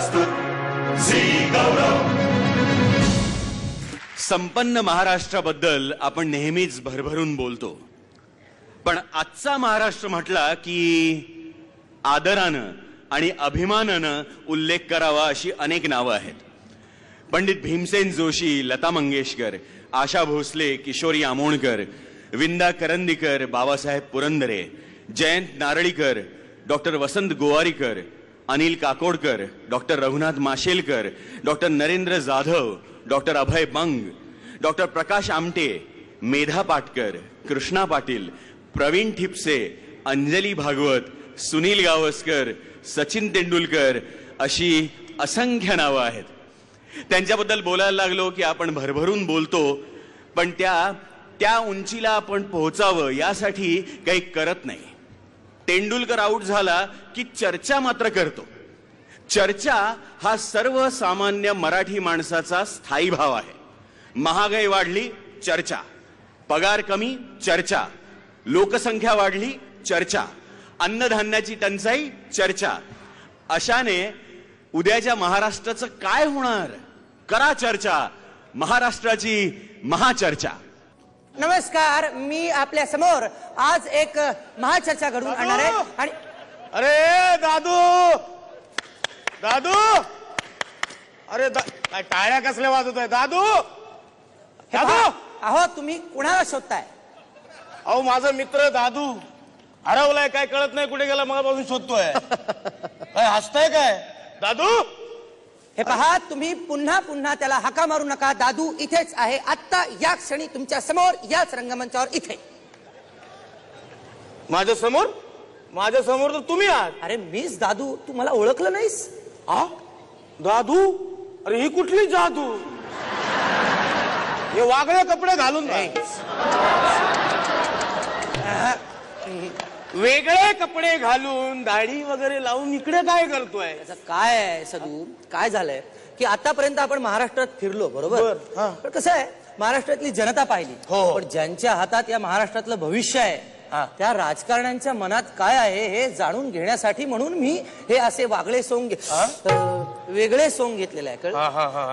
प्रस्तुत झी गौरव. संपन्न महाराष्ट्राबद्दल आपण नेहमीच भरभरून बोलतो, पण आजचा महाराष्ट्र म्हटला की आदरानं आणि अभिमानानं उल्लेख करावा अशी अनेक नावं आहेत. Pandit Bhimsen Joshi, Lata Mangeshkar, Asha Bhosle, Kishori Amonkar, Vinda Karandikar, Babasaheb Purandare, Jayant Narlikar, doctor Vasant Gowarikar, Anil Kakodkar, doctor Raghunath Mashelkar, doctor Narendra Jadhav, doctor Abhay Bang, doctor Prakash Amte, Medha Patkar, Krishna Patil, Pravin Thipse, Anjali Bhagwat, Sunil Gavaskar, Sachin Tendulkar अशी असंख्य नावं आहेत. त्यांच्याबद्दल बोलायला लागलो की आपण भरभरून बोलतो, पण त्या उंचीला आपण पोहोचावं यासाठी काही करत नाही. तेंडुलकर आऊट झाला की चर्चा मात्र करतो. चर्चा हा सर्वसामान्य मराठी माणसाचा स्थायी भाव आहे. महागाई वाढली, चर्चा. पगार कमी, चर्चा. लोकसंख्या वाढली, चर्चा. अन्नधान्याची टंचाई, चर्चा. अशाने उद्याच्या महाराष्ट्राचं काय होणार? करा चर्चा, महाराष्ट्राची महाचर्चा. नमस्कार, मी आपल्या समोर आज एक महाचर्चा घडवून आणणार आहे. आणि अरे दादू, दादू, अरे काय टाळ्या कसल्या वाजवत आहे दादू? दादू, अहो तुम्ही कुणाला शोधताय? अहो माझा मित्र दादू हरवलाय, काय कळत नाही कुठे गेला, मगापासून शोधतोय. काय हसताय काय दादू? हे पहा, तुम्ही पुन्हा पुन्हा त्याला हाका मारू नका. दादू इथेच आहे, आत्ता या क्षणी तुमच्या समोर, याच रंगमंचावर इथे. माझ्या समोर? माझ्या समोर तर तुम्ही आहात. अरे मीच दादू, तू मला ओळखलं नाहीस? आ दादू? अरे ही कुठली जादू? हे वागळे कपडे घालून वेगळे कपडे घालून दाढी वगैरे लावून इकडे काय करतोय? काय आहे सदू, काय झालंय की आतापर्यंत आपण महाराष्ट्रात फिरलो, बरोबर? पण कसं आहे, महाराष्ट्रातली जनता पाहिली, पण ज्यांच्या हातात या महाराष्ट्रातलं भविष्य आहे, त्या राजकारण्यांच्या मनात काय आहे हे जाणून घेण्यासाठी म्हणून मी हे असे वेगळे सोंग घेतलेलं आहे.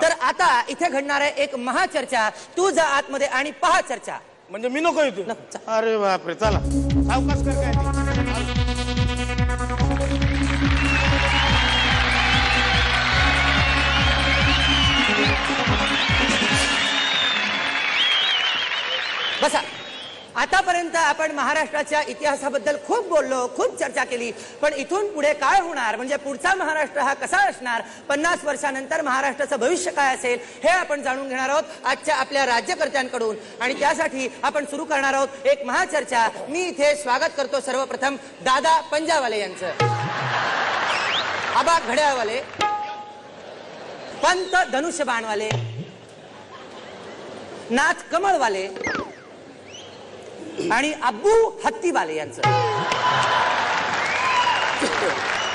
तर आता इथे घडणार आहे एक महाचर्चा. तू जा आतमध्ये आणि पहा चर्चा. म्हणजे मी नको येतो? अरे बापरे, चला सावकाश कर. काय बसा. आतापर्यंत आपण महाराष्ट्राच्या इतिहासाबद्दल खूप बोललो, खूप चर्चा केली, पण इथून पुढे काय होणार, म्हणजे पुढचा महाराष्ट्र हा कसा असणार, 50 वर्षानंतर महाराष्ट्राचं भविष्य काय असेल हे आपण जाणून घेणार आहोत आजच्या आपल्या राज्यकर्त्यांकडून. आणि त्यासाठी आपण सुरू करणार आहोत एक महाचर्चा. मी इथे स्वागत करतो सर्वप्रथम दादा पंजावाले यांचं, आबा घड्याळवाले, पंत धनुष्यबाणवाले, नाथ कमळवाले आणि अब्बू हत्तीवाले यांचं.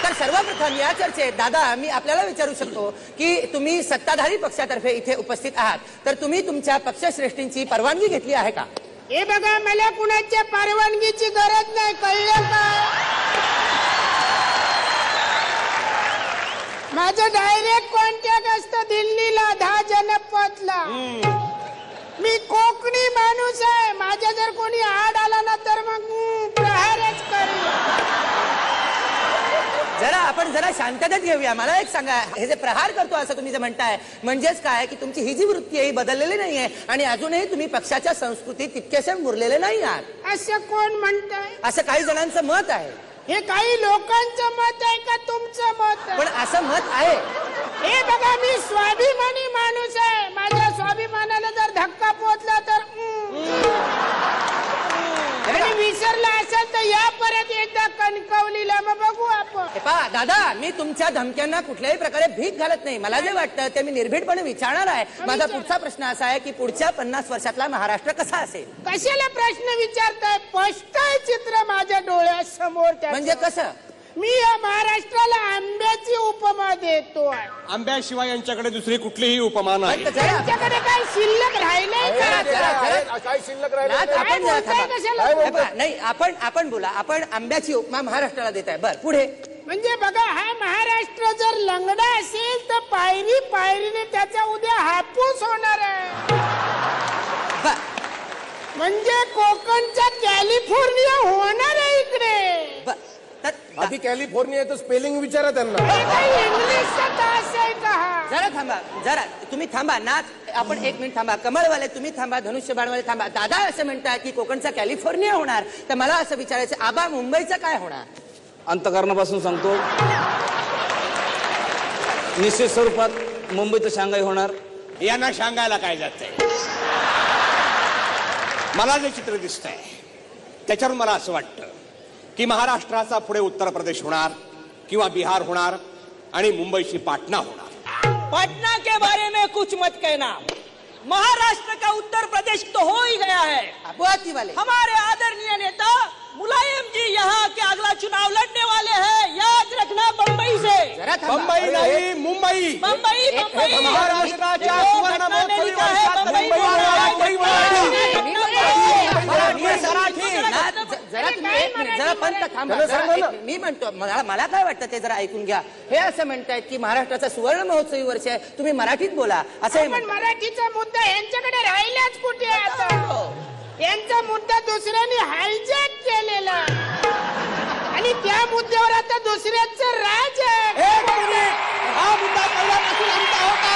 तर सर्वप्रथम या चर्चेत दादा मी आपल्याला विचारू शकतो की तुम्ही सत्ताधारी पक्षातर्फे इथे उपस्थित आहात, तर तुम्ही तुमच्या पक्षश्रेष्ठींची परवानगी घेतली आहे का? हे बघा, मला कुणाच्या परवानगीची गरज नाही, कळलं का? माझं डायरेक्ट कॉन्टॅक्ट असतं दिल्लीला, 10 जनपदला. मी कोकणी माणूस आहे, माझ्या जर कोणी आड आला ना तर मग प्रहारच करेन. आपण जरा शांततेत घेऊया. मला एक सांगा, हे जे प्रहार करतो असं तुम्ही जे म्हणताय, म्हणजेच काय की तुमची ही जी वृत्ती आहे ही बदललेली नाहीये आणि अजूनही तुम्ही पक्षाच्या संस्कृतीत तितकेसे मुरलेले नाही आहात असं कोण म्हणताय? असं काही जणांचं मत आहे. हे काही लोकांचं मत आहे का तुमचं मत? पण असं मत आहे. हे बघा, मी स्वाभिमानी माणूस आहे, माझ्या स्वाभिमानाला जर धक्का पोहोचला तर आणि विसरला असेल तर या परत एकदा कणकवलीला, मग बघू आपण. पहा दादा, मी तुमच्या धमक्यांना कुठल्याही प्रकारे भीक घालत नाही. मला जे वाटतं ते मी निर्भीडपणे विचारणार आहे. माझा पुढचा प्रश्न असा आहे की पुढच्या 50 वर्षातला महाराष्ट्र कसा असेल? कशाला प्रश्न विचारताय? स्पष्ट आहे चित्र माझ्या डोळ्यासमोर. म्हणजे कसं? मी या महाराष्ट्राला आंब्याची उपमा देतो आहे. आंब्याशिवाय यांच्याकडे दुसरी कुठलीही उपमा नाही. त्यांच्याकडे काय शिल्लक राहिलंय का? काय शिल्लक राहिलं? नाही, आपण बोला. आपण आंब्याची उपमा महाराष्ट्राला देत आहे. बर, पुढे. म्हणजे बघा, हा महाराष्ट्र जर लंगडा असेल पायरी पायरीने त्याचा उद्या हापूस होणार आहे. ब- म्हणजे कोकणचा कॅलिफोर्निया होणार आहे इकडे. ब- तर- आधी कॅलिफोर्नियाचं स्पेलिंग विचारा त्यांना. हे काही इंग्लिशचा तास आहे का हा? जरा थांबा, जरा तुम्ही थांबा. नाच आपण एक मिनिट थांबा. कमळवाले तुम्ही थांबा, धनुष्यबाणवाले थांबा. दादा असं म्हणतात की कोकणचा कॅलिफोर्निया होणार, तर मला असं विचारायचं आबा मुंबईचं काय होणार? अंतःकरणापासून सांगतो, निश्चित स्वरूपात मुंबईत शांघाई होणार. यांना सांगायला काय जातंय? मला जे चित्र दिसतंय त्याच्यावरून मला असं वाटतं की महाराष्ट्राचा पुढे उत्तर प्रदेश होणार किंवा बिहार होणार आणि मुंबईची पाटणा होणार. पटना के बारे में कुछ मत कहना, महाराष्ट्र का उत्तर प्रदेश तो हो ही गया है. अबुआती वाले हमारे आदरणीय नेता मुलायम जी यहाँ के अगला चुनाव लड़ने वाले हैं. याद रखना बम्बई से. जरा थांबा. मुंबई नाही, मुंबई. बम्बई बम्बई महाराष्ट्राच्या जो सुवर्ण घटना में महोत्सवी लिखा है, वर्षात बम्बई मुंबई मराठी. नाच, जरा तुम्ही एक मिनिट, जरा पंत थांबा. त्याला जरा सांगा एक ना. मिनिट. मी म्हणतो मला काय वाटतं ते जरा ऐकून घ्या. हे असं म्हणतायत की महाराष्ट्राचा सुवर्ण महोत्सवी वर्ष आहे, तुम्ही मराठीत बोला असं हे पण म्हणतात. मराठीचा मुद्दा यांच्याकडे राहिलाच कुठे आता? यांचा मुद्दा दुसऱ्यांनी हायजॅक केलेला आणि त्या मुद्द्यावर आता दुसऱ्याचं राज आहे. हा मुद्दा पहिल्यापासून आमचा होता.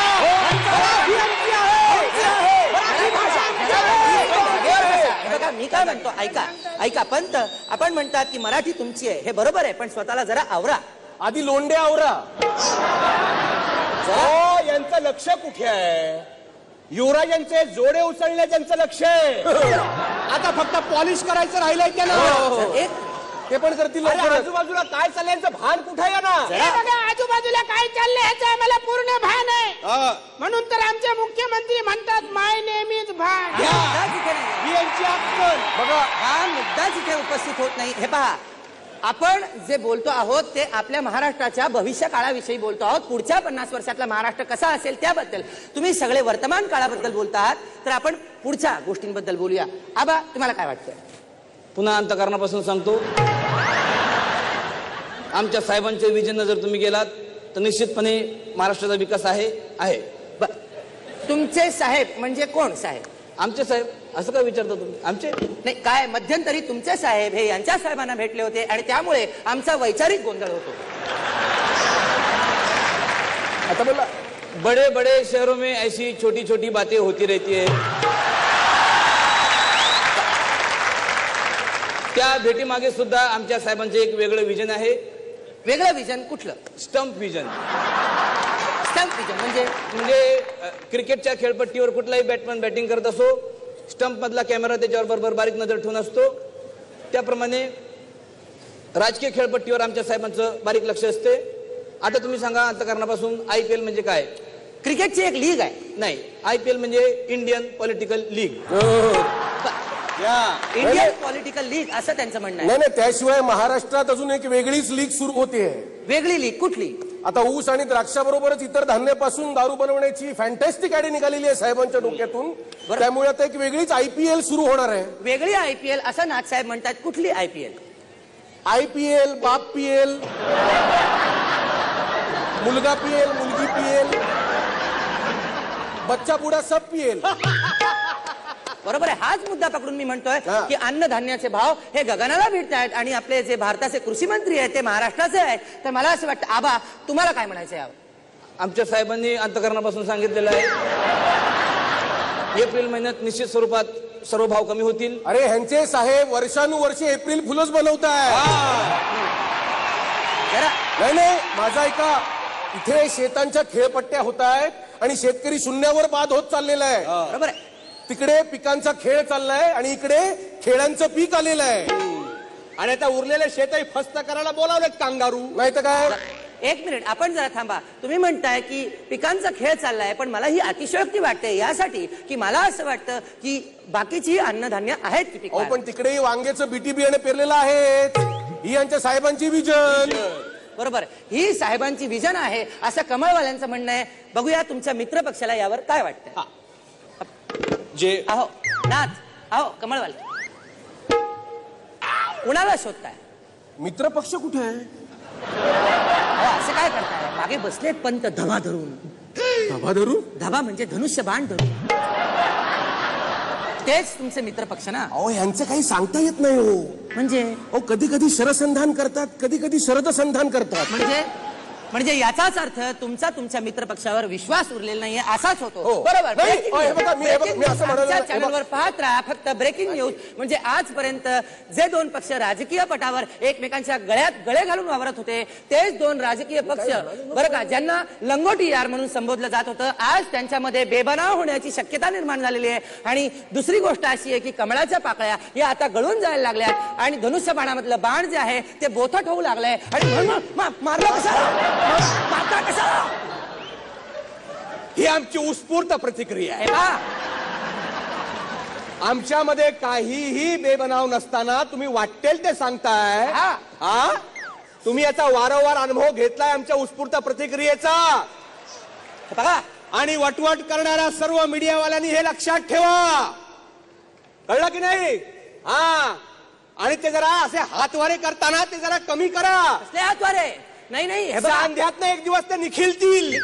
मराठी आमची आहे. मराठी भाषा आमची आहे. बघा मी काय म्हणतो, ऐका पंत, आपण म्हणतात की मराठी तुमची आहे, हे बरोबर आहे, पण स्वतःला जरा आवरा. आधी लोंढे आवरा. यांचं लक्ष कुठे आहे? युवराजांचे जोडे उचलण्या त्यांचं लक्ष आहे. आता फक्त पॉलिश करायचं राहिलंय त्याला. एक ते पण करतील अरे लवकरच. आजूबाजूला काय चाललंय यांचं भान कुठे आहे ना? हे बघा आजूबाजूला काय चाललंय ह्याचं आम्हाला पूर्ण भान आहे. म्हणून तर आमचे मुख्यमंत्री म्हणतात माय नेम इज भान. मुद्दा जिथे नाही, ही यांची अक्कल. बघा हा मुद्दा जिथे उपस्थित होत नाही. हे पहा, आपण जे बोलतो आहोत ते आपल्या महाराष्ट्राच्या भविष्य काळाविषयी बोलतो आहोत. पुढच्या 50 वर्षातला महाराष्ट्र कसा असेल त्याबद्दल. तुम्ही सगळे वर्तमान काळाबद्दल बोलता आहात, तर आपण पुढच्या गोष्टींबद्दल बोलूया. आबा तुम्हाला काय वाटतं? पुन्हा अंतःकरणापासून सांगतो, आमच्या साहेबांच्या विजन जर तुम्ही गेलात तर निश्चितपणे महाराष्ट्राचा विकास आहे. तुमचे साहेब म्हणजे कोण साहेब? आमचे साहेब. असं काय विचारता तुम्ही? आमचे नाही, काय मध्यंतरी तुमचे साहेब हे यांच्या साहेबांना भेटले होते आणि त्यामुळे आमचा वैचारिक गोंधळ होतो. आता बोला. बड़े बड़े शहरों में ऐसी छोटी छोटी बातें होती रहती है. त्या भेटीमागे सुद्धा आमच्या साहेबांचे एक वेगळं विजन आहे. वेगळं विजन कुठलं? Stump vision. स्टंप विजन म्हणजे क्रिकेटच्या खेळपट्टीवर कुठलाही बॅटमॅन बॅटिंग करत असो, स्टंप मधला कॅमेरा त्याच्यावर बरोबर बारीक नजर ठेवून असतो. त्याप्रमाणे राजकीय खेळपट्टीवर आमच्या साहेबांचं बारीक लक्ष असते. आता तुम्ही सांगा अंतःकरणापासून IPL म्हणजे काय? क्रिकेटची एक लीग आहे. नाही, IPL म्हणजे Indian political league. Indian political league असं त्यांचं म्हणणं आहे. नाही नाही, त्याशिवाय महाराष्ट्रात अजून एक वेगळीच लीग सुरू होते. वेगळी लीग कुठली? आता ऊस आणि द्राक्षाबरोबरच इतर धान्यापासून दारू बनवण्याची फॅन्टॅस्टिक आयडिया निघालेली आहे साहेबांच्या डोक्यातून. त्यामुळे आता एक वेगळीच IPL सुरू होणार आहे. वेगळी IPL असं नाथ साहेब म्हणतात. कुठली IPL? IPL, बाप PL, मुलगा PL, मुलगी PL, बच्चा बुडा सब PL. बरोबर आहे. हाच मुद्दा पकडून मी म्हणतोय हा. की अन्नधान्याचे भाव हे गगनाला भिडत आहेत आणि आपले जे भारताचे कृषी मंत्री आहेत ते महाराष्ट्राचे आहेत. तर मला असं वाटतं, आबा तुम्हाला काय म्हणायचं यावर? आमच्या साहेबांनी अंतःकरणापासून सांगितलेलं आहे, एप्रिल महिन्यात निश्चित स्वरूपात सर्व भाव कमी होतील. अरे ह्यांचे साहेब वर्षानुवर्षे एप्रिल फुलच बनवताय. जरा नाही माझा ऐका. इथे शेतांच्या खेळपट्ट्या होत आहेत आणि शेतकरी शून्यावर बाद होत चाललेला आहे. बरोबर आहे. तिकडे पिकांचा खेळ चाललाय आणि इकडे खेळांचं पीक आलेलं आहे. आणि आता उरलेले शेतही फस्त करायला बोलावलेत कांगारू. नाही तर काय. एक मिनिट, आपण जरा थांबा. तुम्ही म्हणताय की पिकांचा खेळ चाललाय, पण मला ही अतिशयोक्ती वाटते यासाठी की मला असं वाटतं की बाकीची अन्नधान्य आहेत की अहो पिकं. पण तिकडेही वांग्याचं बीटी बियाणे पेरलेलं आहे. ही यांच्या साहेबांची विजन. बरोबर, ही साहेबांची विजन आहे असं कमळवाल्यांचं म्हणणं आहे. बघूया तुमच्या मित्र पक्षाला यावर काय वाटतंय. जे अहो नाथ, अहो कमळवाले, कुणाला शोधताय? मित्र पक्ष कुठे आहे? अहो असं काय करताय? मागे बसलेत पंत धवा धरून. धाबा धरून? धाबा म्हणजे धनुष्य बाण धरून. तेच तुमचे मित्र पक्ष ना. अहो यांचं काही सांगता येत नाही हो. म्हणजे अहो कधी कधी शरसंधान करतात, कधी कधी शरदसंधान करतात. म्हणजे याचाच अर्थ तुमचा तुमच्या मित्र पक्षावर विश्वास उरलेला नाहीये असाच होतो. हो. बरोबर. नाही, Breaking हे news. बघा, मी असं म्हणालो आमच्या नाही. चॅनलवर पाहत राहा फक्त ब्रेकिंग न्यूज. म्हणजे आजपर्यंत जे दोन पक्ष राजकीय पटावर एकमेकांच्या गळ्यात गळे घालून वावरत होते तेच दोन राजकीय पक्ष बरं का, ज्यांना लंगोटी यार म्हणून संबोधलं जात होतं, आज त्यांच्यामध्ये बेबनाव होण्याची शक्यता निर्माण झालेली आहे. आणि दुसरी गोष्ट अशी आहे की कमळाच्या पाकळ्या या आता गळून जायला लागल्यात आणि धनुष्य बाणामधलं बाण जे आहे ते बोथट होऊ लागलंय. आणि मारलं कसा ही आमची उत्स्फूर्त प्रतिक्रिया आहे. का आमच्यामध्ये काहीही बेबनाव नसताना तुम्ही वाटेल ते सांगताय. हा तुम्ही याचा वारंवार अनुभव घेतलाय आमच्या उत्स्फूर्त प्रतिक्रियेचा. बघा आणि वटवट करणाऱ्या सर्व मीडियावाल्यांनी हे लक्षात ठेवा. कळलं की नाही? हा आणि ते जरा असे हातवारे करताना ते जरा कमी करा. कसले हातवारे? नाही हे बघा, सांध्यातनं एक दिवस ते निखिलतील.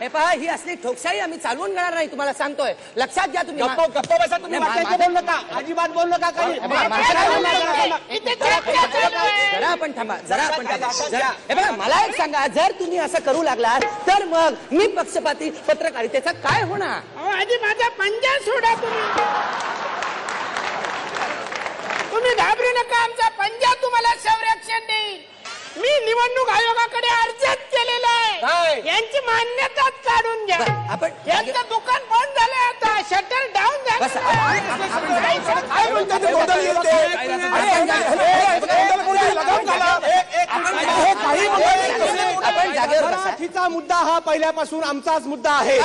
हे पहा ही असली ठोकशाही आम्ही चालवून घेणार नाही, तुम्हाला सांगतोय. लक्षात घ्या तुम्ही. गप्प बसा तुम्ही. बोलू नका, अजिबात बोलू नका काही. जरा आपण थांबा. हे बघा मला एक सांगा, जर तुम्ही असं करू लागलात तर मग मी पक्षपाती पत्रकारितेचा काय होणार? आधी माझा पंजा सोडा. तुम्ही घाबरू नका, आमचा पंजा तुम्हाला संरक्षण देईल. मी निवडणूक आयोगाकडे अर्जच केलेला आहे. यांची मान्यताच काढून घ्या. आपण यांचं दुकान बंद झालंय आता, शटर डाऊन झालं. मराठीचा मुद्दा हा पहिल्यापासून आमचाच मुद्दा आहे.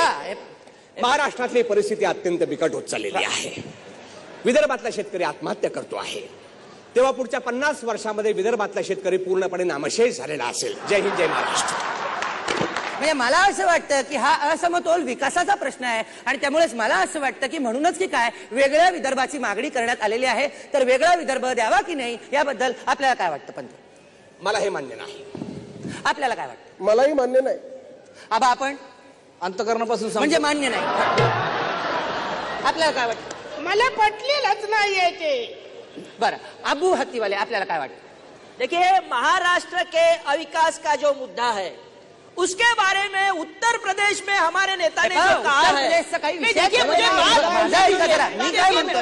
महाराष्ट्रातली परिस्थिती अत्यंत बिकट होत चाललेली आहे. विदर्भातला शेतकरी आत्महत्या करतो आहे. तेव्हा पुढच्या 50 वर्षामध्ये विदर्भातला शेतकरी पूर्णपणे नामशेष झालेला असेल. जय हिंद, जय महाराष्ट्र. म्हणजे मला असं वाटतं की हा असमतोल विकासाचा प्रश्न आहे आणि त्यामुळेच मला असं वाटतं की म्हणूनच की काय वेगळ्या विदर्भाची मागणी करण्यात आलेली आहे. तर वेगळा विदर्भ द्यावा की नाही याबद्दल आपल्याला काय वाटतं पंत? मला हे मान्य नाही. आपल्याला काय वाटतं? मलाही मान्य नाही. आबा आपण अंतकरणापासून म्हणजे मान्य नाही. आपल्याला काय वाटतं? मला पटलेलंच नाहीये ते. बरं अबू हत्तीवाले आपल्याला काय वाटतं? देखिए महाराष्ट्र के अविकास का जो मुद्दा है उसके बारे में उत्तर प्रदेश में हमारे नेता ने जो कहा है, प्रदेशचा काही विषय देखिए मुझे मी काय म्हणतो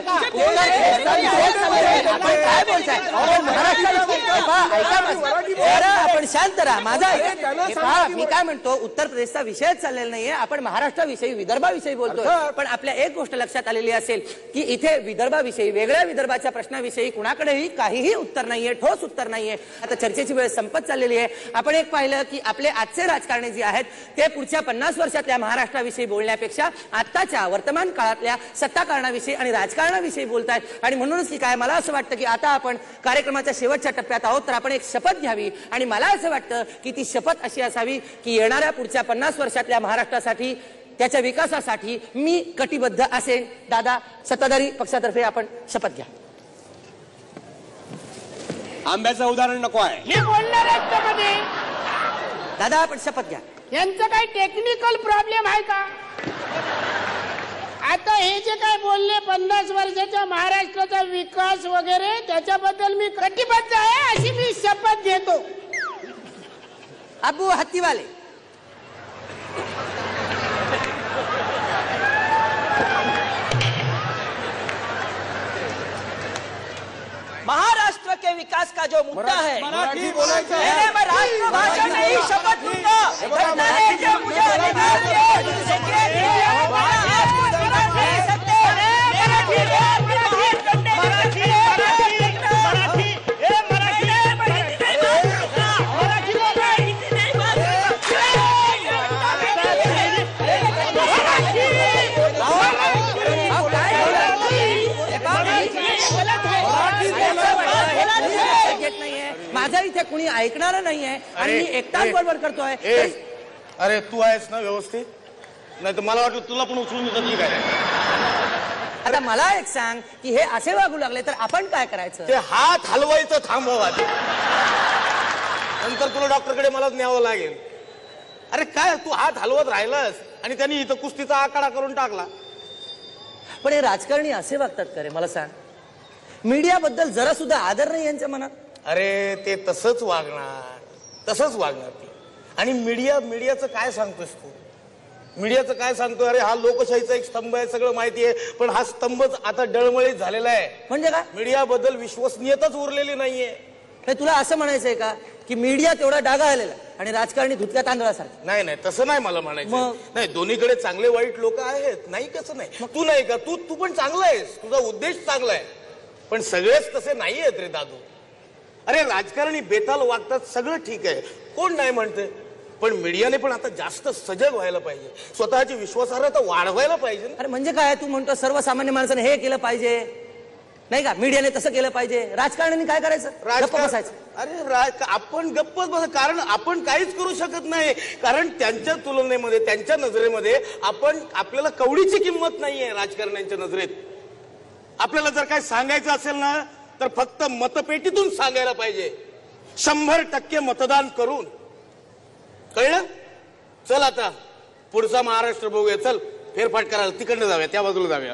आपण शांत राहा. माझा मी काय म्हणतो, उत्तर प्रदेशचा विषयच चाललेला नाहीये. आपण महाराष्ट्राविषयी विदर्भाविषयी बोलतोय. पण आपल्या एक गोष्ट लक्षात आलेली असेल की इथे विदर्भाविषयी वेगळ्या विदर्भाच्या प्रश्नाविषयी कुणाकडेही काहीही उत्तर नाहीये, ठोस उत्तर नाहीये. आता चर्चेची वेळ संपत चाललेली आहे. आपण एक पाहिलं की आपले आजचे राजकारणी जे आहेत ते पुढच्या 50 वर्षातल्या महाराष्ट्राविषयी बोलण्यापेक्षा आताच्या वर्तमान काळातल्या सत्ताकारणाविषयी आणि राजकारणाविषयी बोलतायत. आणि म्हणूनच की काय मला असं वाटतं की आता आपण कार्यक्रमाच्या शेवटच्या टप्प्यात आहोत, तर आपण एक शपथ घ्यावी. आणि मला असं वाटतं की ती शपथ अशी असावी की येणाऱ्या पुढच्या 50 वर्षातल्या महाराष्ट्रासाठी, त्याच्या विकासासाठी मी कटिबद्ध असेन. दादा सत्ताधारी पक्षातर्फे आपण शपथ घ्या. आंब्याचं उदाहरण नको आहे. मी बोलणार आहे त्यामध्ये. दादा आपण शपथ घ्या. यांचं काही टेक्निकल प्रॉब्लेम आहे का? आता हे जे काय बोलले 50 वर्षाच्या महाराष्ट्राचा विकास वगैरे त्याच्याबद्दल मी कटिबद्ध आहे अशी मी शपथ घेतो. अबू हत्तीवाले महाराष्ट्र के विकास का जो मुद्दा है, मराठी बोलायचं आहे. मैं राष्ट्रभाषा में ही शपथ लूंगा. घटना ने जो मुझे अधिकार दिए, मुझे दिए, आपको अधिकार नहीं सकते. माझा इथे कुणी ऐकणार नाहीये आणि मी एकटाच बरोबर करतोय. अरे तू आहेस ना व्यवस्थित? नाही तर मला वाटलं तुला पण उचलून देतात की काय. आता मला एक सांग की हे असे वागू लागले तर आपण काय करायचं? ते हात हलवायचं थांबव आधी, नंतर तुला डॉक्टरकडे मलाच न्यावं लागेल. अरे काय तू हात हलवत राहिलास आणि त्यांनी इथं कुस्तीचा आकडा करून टाकला. पण हे राजकारणी असे वागतात का रे मला सांग. मीडियाबद्दल जरा सुद्धा आदर नाही यांच्या मनात. अरे ते तसंच वागणार ते. आणि मीडियाचं काय सांगतोस तू. मीडियाचं काय सांगतो. अरे हा लोकशाहीचा एक स्तंभ आहे, सगळं माहिती आहे, पण हा स्तंभच आता डळमळीत झालेला आहे. म्हणजे काय. मीडियाबद्दल विश्वसनीयताच उरलेली नाहीये. हे तुला असं म्हणायचंय का की मीडिया तेवढा डागा आलेला आणि राजकारणी धुतक्या तांदळासारखं. नाही तसं नाही मला म्हणायचं. मग? नाही, दोन्हीकडे चांगले वाईट लोक आहेत, नाही कसं नाही. तू नाही का, तू पण चांगला आहेस, तुझा उद्देश चांगला आहे, पण सगळेच तसे नाही आहेत रे दादू. अरे राजकारणी बेताल वागतात, सगळं ठीक आहे, कोण नाही म्हणते, पण मीडियाने पण आता जास्त सजग व्हायला पाहिजे, स्वतःची विश्वासार्हता वाढवायला पाहिजे. अरे म्हणजे काय तू म्हणतो सर्वसामान्य माणसाने हे केलं पाहिजे नाही का, मीडियाने तसं केलं पाहिजे, राजकारण्यांनी काय करायचं, गप्प बसायचं. अरे आपण गप्पच बस, कारण आपण काहीच करू शकत नाही, कारण त्यांच्या तुलनेमध्ये त्यांच्या नजरेमध्ये आपल्याला कवडीची किंमत नाहीये. राजकारण्यांच्या नजरेत आपल्याला जर काय सांगायचं असेल ना तर फक्त मतपेटीतून सांगायला पाहिजे, 100% मतदान करून. कळलं. चल आता पुढचा महाराष्ट्र बघूया. चल फेरफाट करायला तिकडनं जाऊया, त्या बाजूला जाऊया.